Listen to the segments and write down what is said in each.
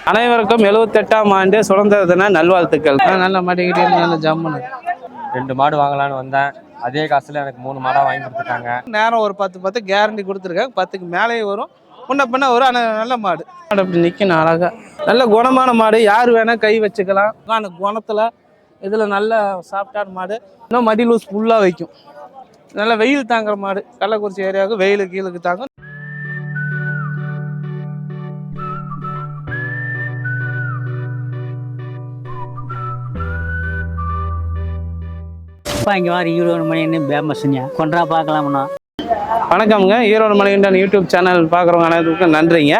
அனைவருக்கும் 78ஆம் ஆண்டு சுதந்திர தின நல்வாழ்த்துக்கள். நல்ல மாட்டிக்கிட்டே நல்ல ஜம்முன்னு 2 மாடு வாங்கலான்னு வந்தேன். அதே காசுல எனக்கு 3 மாடா வாங்கி கொடுத்துட்டாங்க. நேரம் ஒரு 10 கேரண்டி கொடுத்துருக்காங்க. 10க்கு மேலேயே வரும். முன்ன பின்ன ஒரு நல்ல மாடு அப்படி நிற்கணும். அழகா நல்ல குணமான மாடு. யார் வேணா கை வச்சுக்கலாம். அந்த குணத்துல இதுல நல்ல சாஃப்டான மாடு. இன்னும் மடி லூஸ் ஃபுல்லாக வைக்கும். நல்ல வெயில் தாங்குற மாடு. கள்ளக்குறிச்சி ஏரியாவுக்கு வெயிலு கீழுக்கு தாங்கும். இங்கே வாரி ஈரோடு மணின்னு ஃபேமஸ்ங்க கொண்டா பார்க்கலாம்ண்ணா. வணக்கம்ங்க. ஈரோடு மணிகண்டன் யூடியூப் சேனல் பார்க்குறவங்க அனைவருக்கும் நன்றிங்க.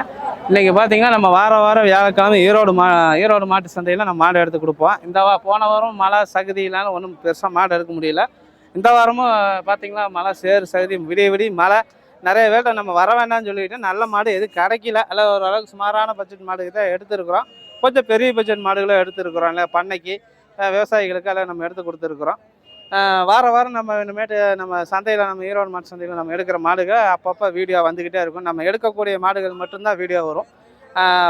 இன்றைக்கி பார்த்தீங்கன்னா நம்ம வாரம் வியாழக்கிழமை ஈரோடு மாட்டு சந்தையில் நம்ம மாடு எடுத்து கொடுப்போம். போன வாரம் மழை சகதியினால ஒன்றும் பெருசாக மாடு எடுக்க முடியல. இந்த வாரமும் பார்த்தீங்கன்னா மழை சகதி விடிய மழை நிறைய பேர்ட்ட நம்ம வர வேண்டாம்னு சொல்லிவிட்டு நல்ல மாடு எது கிடைக்கல. இல்லை ஓரளவுக்கு சுமாரான பட்ஜெட் மாடுகிட்ட எடுத்துருக்குறோம். கொஞ்சம் பெரிய பட்ஜெட் மாடுகளும் எடுத்துருக்குறோம். இல்லை பண்ணைக்கு விவசாயிகளுக்கு எல்லாம் நம்ம எடுத்து கொடுத்துருக்குறோம். வாரம் நம்ம இனிமேட்டு நம்ம சந்தையில் நம்ம ஈரோடு மாட்டு சந்தையில் நம்ம எடுக்கிற மாடுகள் அப்பப்போ வீடியோ வந்துக்கிட்டே இருக்கும். நம்ம எடுக்கக்கூடிய மாடுகள் மட்டும்தான் வீடியோ வரும்.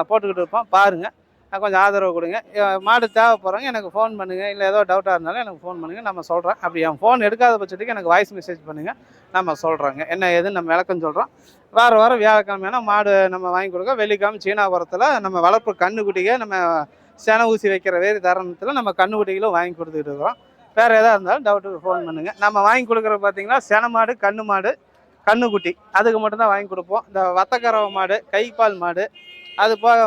போட்டுக்கிட்டு இருப்போம். பாருங்கள், கொஞ்சம் ஆதரவு கொடுங்க. மாடு தேவைப்படுறவங்க எனக்கு ஃபோன் பண்ணுங்கள். இல்லை ஏதோ டவுட்டாக இருந்தாலும் எனக்கு ஃபோன் பண்ணுங்கள். நம்ம சொல்கிறேன். அப்படி என் ஃபோன் எடுக்காத பட்சத்துக்கு எனக்கு வாய்ஸ் மெசேஜ் பண்ணுங்கள். நம்ம சொல்கிறோங்க என்ன ஏதுன்னு நம்ம விளக்கம் சொல்கிறோம். வாரம் வியாழக்கிழமையான மாடு நம்ம வாங்கி கொடுக்க. வெள்ளிக்கிழமை சீனாபுரத்தில் நம்ம வளர்ப்பு கண்ணுக்குட்டிಗೆ நம்ம சென ஊசி வைக்கிற வேறு தருணத்தில் நம்ம கண்ணுக்குட்டிகளும் வாங்கி கொடுத்துக்கிட்டு இருக்கிறோம். வேறு எதாக இருந்தாலும் டவுட்டுக்கு ஃபோன் பண்ணுங்கள். நம்ம வாங்கி கொடுக்குறது பார்த்திங்கன்னா சென மாடு, கண்ணு மாடு, கண்ணுக்குட்டி அதுக்கு மட்டும்தான் வாங்கி கொடுப்போம். இந்த வத்தக்கறவை மாடு, கைப்பால் மாடு, அது போக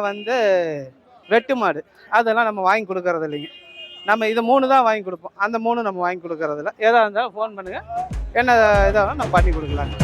வெட்டு மாடு அதெல்லாம் நம்ம வாங்கி கொடுக்கறது இல்லைங்க. நம்ம இது 3 தான் வாங்கி கொடுப்போம். அந்த 3 நம்ம வாங்கி கொடுக்கறதில்ல. எதாக இருந்தாலும் ஃபோன் பண்ணுங்கள். என்ன இதாக நம்ம பண்ணி கொடுக்கலாங்க.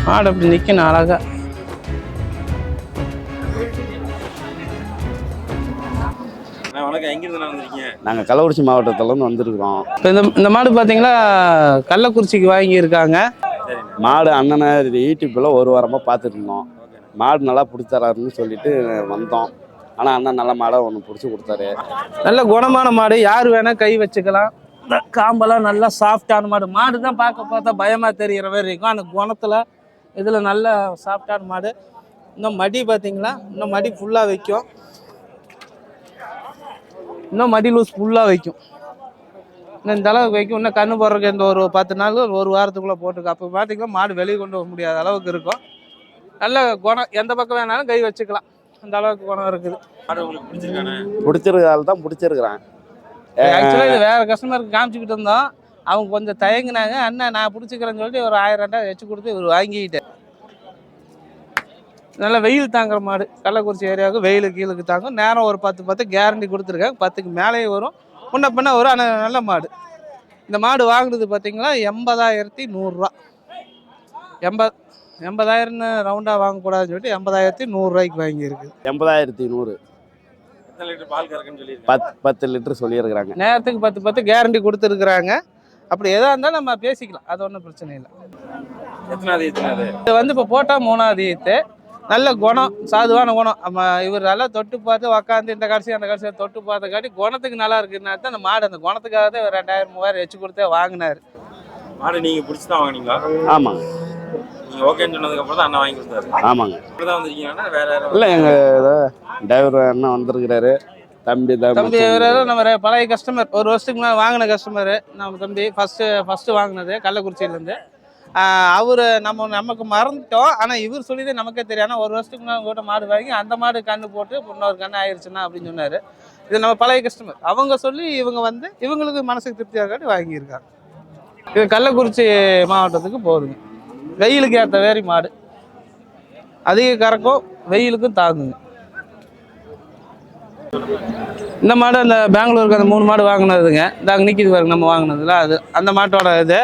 மாடு அப்படி நிற்கணும் அழகா. நாங்கள் கள்ளக்குறிச்சி மாவட்டத்திலேருந்து வந்திருக்கிறோம். இப்போ இந்த மாடு பார்த்தீங்கன்னா கள்ளக்குறிச்சிக்கு வாங்கியிருக்காங்க. மாடு அண்ணனை யூடியூப்பில் ஒரு வாரமாக பார்த்துட்டு இருந்தோம். மாடு நல்லா பிடிச்சாருன்னு சொல்லிட்டு வந்தோம். ஆனால் அண்ணன் நல்ல மாடை ஒன்று பிடிச்சி கொடுத்தாரு. நல்ல குணமான மாடு. யார் வேணால் கை வச்சுக்கலாம். காம்பெல்லாம் நல்லா சாஃப்டான மாடு. மாடு தான் பார்த்தா பயமாக தெரிகிற மாதிரி இருக்கும். அந்த குணத்தில் இதில் நல்ல சாஃப்டான மாடு. இன்னும் மடி பார்த்தீங்களா, இன்னும் மடி ஃபுல்லாக வைக்கும். இன்னும் மடி லூஸ் ஃபுல்லாக வைக்கும். இன்னும் இந்த அளவுக்கு வைக்கும். இன்னும் கண்ணு போடுறதுக்கு இந்த ஒரு 10 நாள் ஒரு வாரத்துக்குள்ளே போட்டுருக்கு. அப்போ பார்த்தீங்கன்னா மாடு வெளியே கொண்டு போக முடியாத அளவுக்கு இருக்கும். நல்ல குணம். எந்த பக்கம் வேணாலும் கை வச்சுக்கலாம். அந்த அளவுக்கு குணம் இருக்குது. பிடிச்சிருக்கால தான் பிடிச்சிருக்கிறேன். ஆக்சுவலாக இது வேறு கஸ்டமருக்கு காமிச்சிக்கிட்டு இருந்தோம். அவங்க கொஞ்சம் தயங்கினாங்க. அண்ணன் நான் பிடிச்சிக்கிறேன்னு சொல்லிட்டு ஒரு 1000 வச்சு கொடுத்து இவர் வாங்கிக்கிட்டேன். நல்ல வெயில் தாங்குற மாடு. கள்ளக்குறிச்சி ஏரியாவுக்கு வெயிலு கீழுக்கு தாங்கும். நேரம் ஒரு 10 கேரண்டி கொடுத்துருக்காங்க. 10க்கு மேலேயே வரும். முன்ன பின்ன ஒரு நல்ல மாடு. இந்த மாடு வாங்கினது பார்த்தீங்கன்னா 80,100 ரூபா. 80,000ன்னு ரவுண்டாக வாங்கக்கூடாதுன்னு சொல்லிட்டு 80,100 ரூபாய்க்கு வாங்கியிருக்கு. 80,100. 10 லிட்டர் சொல்லியிருக்கிறாங்க. நேரத்துக்கு 10 கேரண்டி கொடுத்துருக்குறாங்க. அப்படி எதாக இருந்தாலும் நம்ம பேசிக்கலாம். அது ஒன்றும் பிரச்சனை இல்லை. இது இப்போ போட்டால் 3வது ஈத்து. நல்ல குணம், சாதுவான குணம். இவர் நல்லா தொட்டு பார்த்து உக்காந்து இந்த கடைசி அந்த கடைசியை தொட்டு பார்த்த காட்டி குணத்துக்கு நல்லா இருக்குன்னா தான் அந்த மாடு அந்த குணத்துக்காக தான் 2000 3000 வச்சு கொடுத்தே வாங்கினார். மாடு நீங்கள் பிடிச்சி தான் வாங்கினீங்களா? ஆமாங்க. நீங்கள் ஓகேன்னு சொன்னதுக்கப்புறம் தான் அண்ணன் வாங்கி கொடுத்தாரு. ஆமாங்க. இப்படி தான் வந்திருக்கீங்கன்னா வேறு யாரும் இல்லை, எங்கள் டிரைவர் அண்ணன் வந்திருக்கிறாரு. தம்பி நம்ம பழைய கஸ்டமர். ஒரு வருஷத்துக்கு மேலே வாங்கின கஸ்டமரு நம்ம தம்பி. ஃபஸ்ட்டு வாங்கினது கள்ளக்குறிச்சியிலேருந்து. நமக்கு மறந்துட்டோம். ஆனால் இவர் சொல்லி தான் நமக்கே தெரியும். ஆனால் ஒரு வருஷத்துக்கு முன்னாடி உங்கள்கிட்ட மாடு வாங்கி அந்த மாடு கண்ணு போட்டு இன்னொரு கண்ணு ஆயிடுச்சுன்னா அப்படின்னு சொன்னார். இது நம்ம பழைய கஸ்டமர். அவங்க சொல்லி இவங்க இவங்களுக்கு மனசுக்கு திருப்தியாக காட்டி வாங்கியிருக்காங்க. இது கள்ளக்குறிச்சி மாவட்டத்துக்கு போகுதுங்க. வெயிலுக்கு ஏற்ற வேறி மாடு. அதிக கறக்கும், வெயிலுக்கும் தாங்குங்க. இந்த மாடு அந்த பெங்களூருக்கு அந்த 3 மாடு வாங்கினதுங்க. இந்த அங்கே நிற்கிது பாருங்க நம்ம வாங்கினதுல அது அந்த மாட்டோட இது.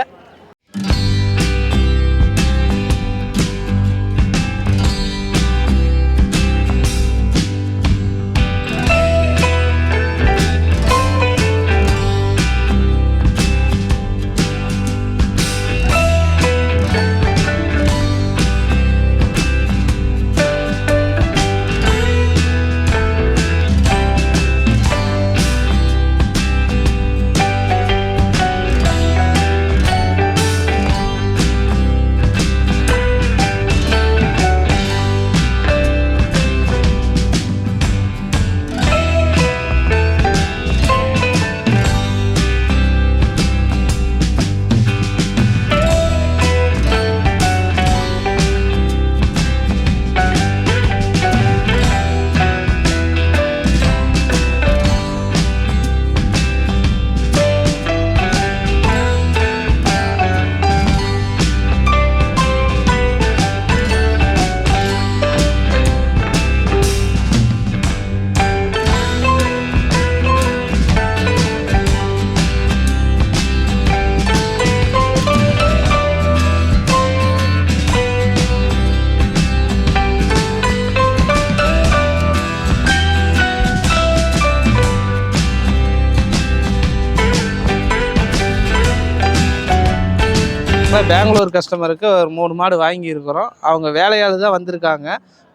பெங்களூர் கஸ்டமருக்கு ஒரு 3 மாடு வாங்கியிருக்கிறோம். அவங்க வேலையாளு தான் வந்திருக்காங்க,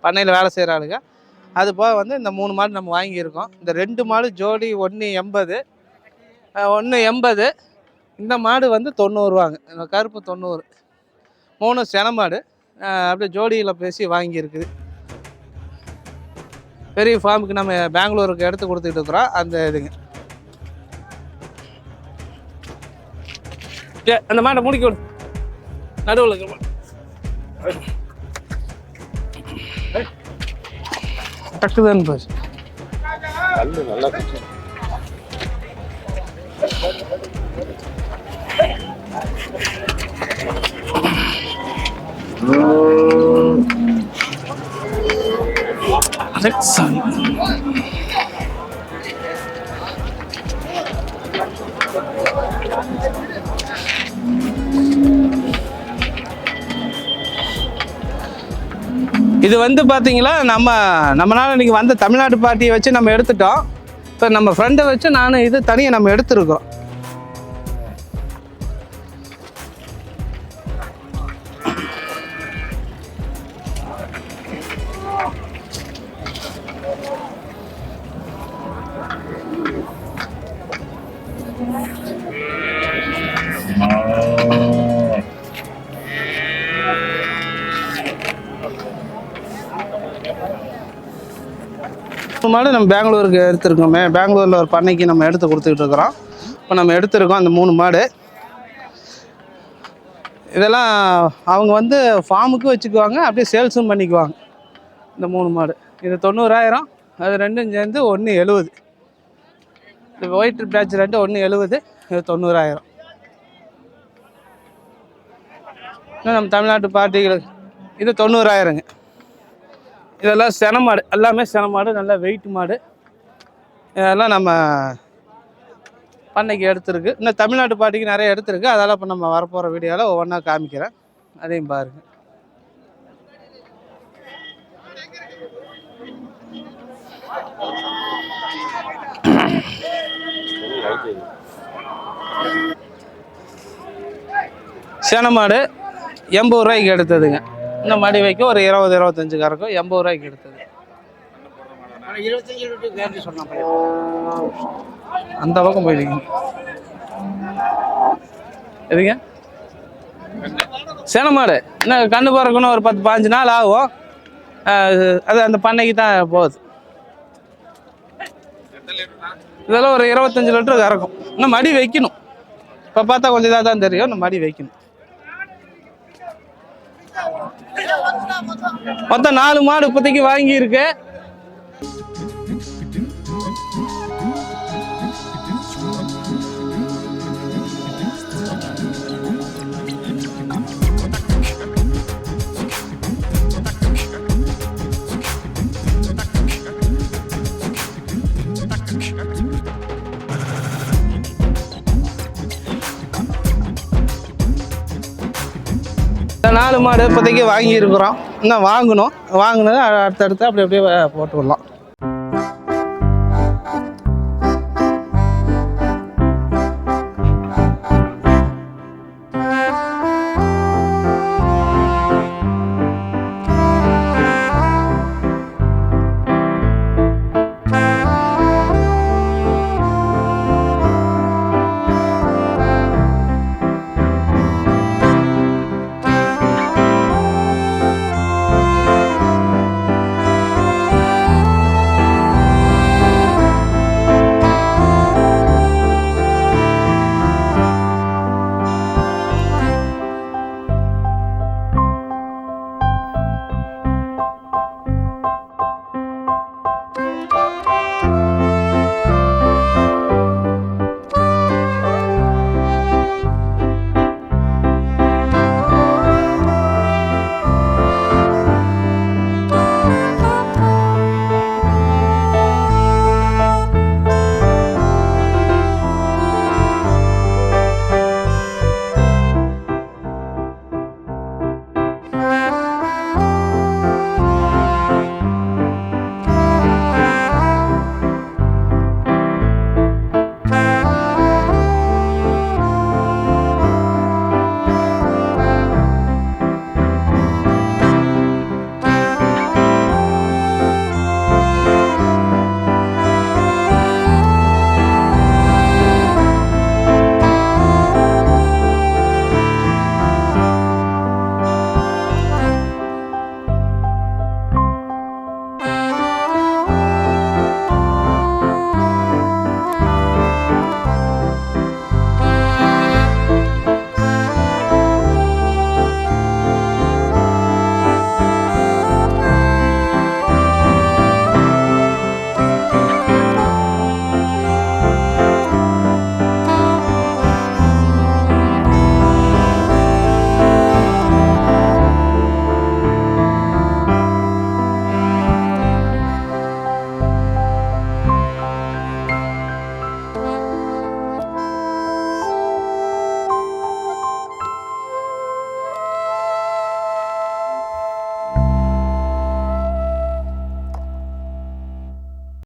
பண்ணையில் வேலை செய்கிற ஆளுங்க. அது போக வந்து இந்த 3 மாடு நம்ம வாங்கியிருக்கோம். இந்த 2 மாடு ஜோடி 180, 180. இந்த மாடு வந்து 90 ரூபாங்க. இந்த கருப்பு 90. 3 சென மாடு அப்படியே ஜோடியில் பேசி வாங்கியிருக்குது. பெரிய ஃபார்முக்கு நம்ம பெங்களூருக்கு எடுத்து கொடுத்துட்டு இருக்கிறோம். அந்த இதுங்க அந்த மாட்டை முடிக்க விடு நடுவில் டக்குதான் போச்சு. இது வந்து பார்த்தீங்களா நம்மளால இன்னைக்கு வந்த தமிழ்நாட்டு பார்ட்டியை வச்சு நம்ம எடுத்துட்டோம். இப்போ நம்ம ஃப்ரெண்டை வச்சு நானும் இது தனியாக நம்ம எடுத்துருக்கோம். மாடு நம்ம பெங்களூருக்கு எடுத்துருக்கோமே, பெங்களூரில் ஒரு பண்ணைக்கு நம்ம எடுத்து கொடுத்துக்கிட்டு இருக்கிறோம். இப்போ நம்ம எடுத்துருக்கோம் அந்த 3 மாடு. இதெல்லாம் அவங்க வந்து ஃபார்முக்கு வச்சுக்குவாங்க, அப்படியே சேல்ஸும் பண்ணிக்குவாங்க. இந்த 3 மாடு இது 90,000, அது ரெண்டும் சேர்ந்து 170. இது ஒயிட் பேட்ச் ரெண்டு 170, இது 90,000. இன்னும் நம்ம தமிழ்நாட்டு பார்ட்டிகளுக்கு இது 90,000ங்க. இதெல்லாம் சென மாடு, எல்லாமே சென மாடு, நல்ல வெயிட் மாடு. இதெல்லாம் நம்ம பண்ணைக்கு எடுத்துருக்கு. இன்னும் தமிழ்நாட்டு பார்ட்டிக்கு நிறைய எடுத்துருக்கு. அதெல்லாம் இப்போ நம்ம வரப்போகிற வீடியோவில் ஒவ்வொன்றா காமிக்கிறேன், அதையும் பாருங்கள். சென மாடு 80 ரூபாய்க்கு எடுத்ததுங்க. இந்த மடி வைக்க ஒரு 20-25 கறக்கும், 80 ரூபாய்க்கு எடுத்தது. அந்த பக்கம் போயிடுங்க. எதுங்க சென மாடு இன்னும் கண்ணு பிறக்கணும், ஒரு 10-15 நாள் ஆகும். அது அந்த பண்ணைக்கு தான் போகுது. இதெல்லாம் ஒரு 25 லிட்டரு கறக்கும். இன்னும் மடி வைக்கணும். இப்போ பார்த்தா கொஞ்சம் இதாக தான் தெரியும், இன்னும் மடி வைக்கணும். மொத்தம் 4 மாடு இப்போதைக்கு வாங்கியிருக்கு. 4 மாடு இப்போதைக்கு வாங்கியிருக்கிறோம். இன்னும் வாங்கினது அடுத்தடுத்து அப்படி அப்படியே போட்டு விடலாம்.